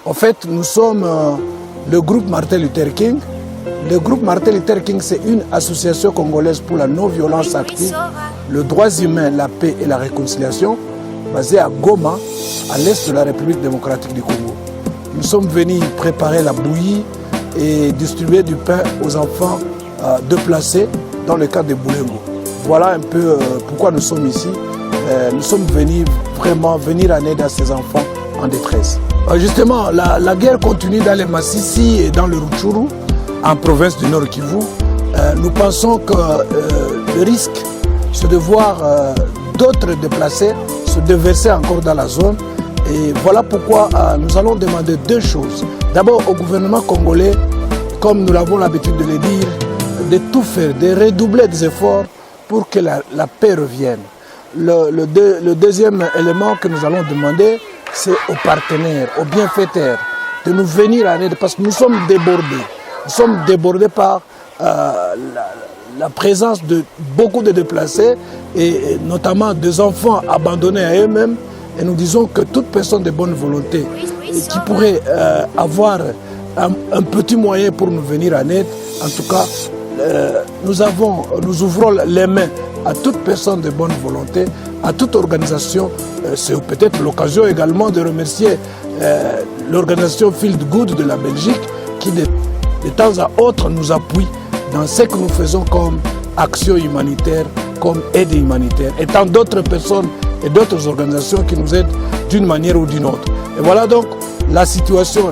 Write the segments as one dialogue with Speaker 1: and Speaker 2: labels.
Speaker 1: En fait, nous sommes le groupe Martin Luther King. Le groupe Martin Luther King, c'est une association congolaise pour la non-violence active, le droit humain, la paix et la réconciliation, basée à Goma, à l'est de la République démocratique du Congo. Nous sommes venus préparer la bouillie et distribuer du pain aux enfants déplacés dans le cadre de Boulengo. Voilà un peu pourquoi nous sommes ici. Nous sommes venus vraiment venir en aide à ces enfants en détresse. Justement, la guerre continue dans les Massissi et dans le Rutshuru, en province du Nord Kivu. Nous pensons que le risque, c'est de voir d'autres déplacés se déverser encore dans la zone. Et voilà pourquoi nous allons demander deux choses. D'abord au gouvernement congolais, comme nous l'avons l'habitude de le dire, de tout faire, de redoubler des efforts pour que la paix revienne. Le deuxième élément que nous allons demander, c'est aux partenaires, aux bienfaiteurs, de nous venir en aide parce que nous sommes débordés. Nous sommes débordés par la présence de beaucoup de déplacés et notamment des enfants abandonnés à eux-mêmes. Et nous disons que toute personne de bonne volonté qui pourrait avoir un petit moyen pour nous venir en aide, en tout cas, nous ouvrons les mains à toute personne de bonne volonté, à toute organisation. C'est peut-être l'occasion également de remercier l'organisation Field Good de la Belgique qui de temps à autre nous appuie dans ce que nous faisons comme action humanitaire, comme aide humanitaire, et tant d'autres personnes et d'autres organisations qui nous aident d'une manière ou d'une autre. Et voilà donc la situation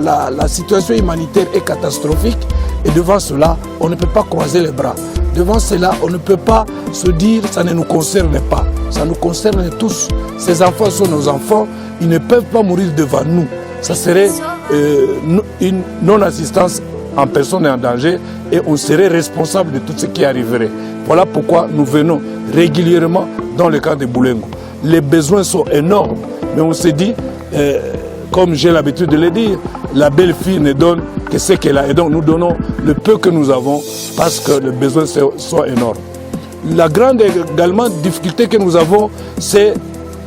Speaker 1: humanitaire est catastrophique et devant cela, on ne peut pas croiser les bras. Devant cela, on ne peut pas se dire ça ne nous concerne pas. Ça nous concerne tous. Ces enfants sont nos enfants, ils ne peuvent pas mourir devant nous. Ça serait une non-assistance en personne et en danger et on serait responsable de tout ce qui arriverait. Voilà pourquoi nous venons régulièrement dans le cas de Boulengo. Les besoins sont énormes, mais on s'est dit, comme j'ai l'habitude de le dire, la belle fille ne donne que ce qu'elle a. Et donc nous donnons le peu que nous avons parce que les besoins sont énormes. La grande également difficulté que nous avons, c'est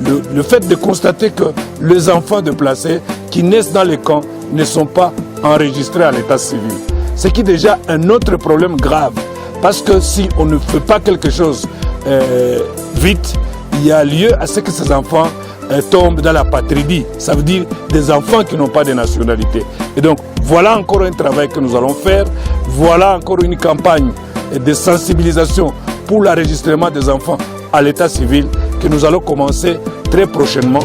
Speaker 1: le fait de constater que les enfants déplacés qui naissent dans les camps ne sont pas enregistrés à l'état civil. Ce qui est déjà un autre problème grave. Parce que si on ne fait pas quelque chose vite, il y a lieu à ce que ces enfants tombent dans la patridie. Ça veut dire des enfants qui n'ont pas de nationalité. Et donc, voilà encore un travail que nous allons faire. Voilà encore une campagne de sensibilisation pour l'enregistrement des enfants à l'état civil que nous allons commencer très prochainement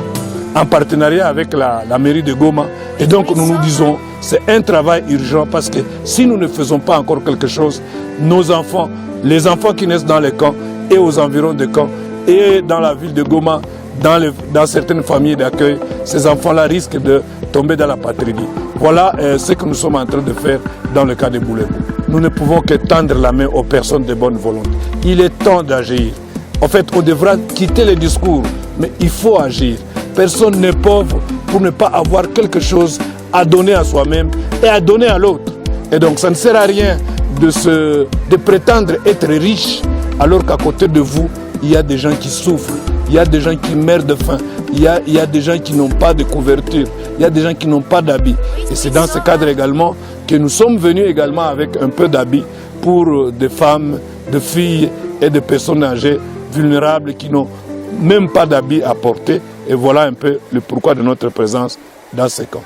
Speaker 1: en partenariat avec la mairie de Goma. Et donc, nous nous disons, c'est un travail urgent parce que si nous ne faisons pas encore quelque chose, nos enfants, les enfants qui naissent dans les camps et aux environs des camps et dans la ville de Goma, dans certaines familles d'accueil, ces enfants-là risquent de tomber dans la patridie. Voilà ce que nous sommes en train de faire dans le cas de Boulengo. Nous ne pouvons que tendre la main aux personnes de bonne volonté. Il est temps d'agir. En fait, on devra quitter les discours, mais il faut agir. Personne n'est pauvre pour ne pas avoir quelque chose à donner à soi-même et à donner à l'autre. Et donc, ça ne sert à rien de prétendre être riche alors qu'à côté de vous, il y a des gens qui souffrent, il y a des gens qui meurent de faim, il y a des gens qui n'ont pas de couverture, il y a des gens qui n'ont pas d'habits. Et c'est dans ce cadre également que nous sommes venus également avec un peu d'habits pour des femmes, des filles et des personnes âgées vulnérables qui n'ont même pas d'habits à porter. Et voilà un peu le pourquoi de notre présence dans ces camps.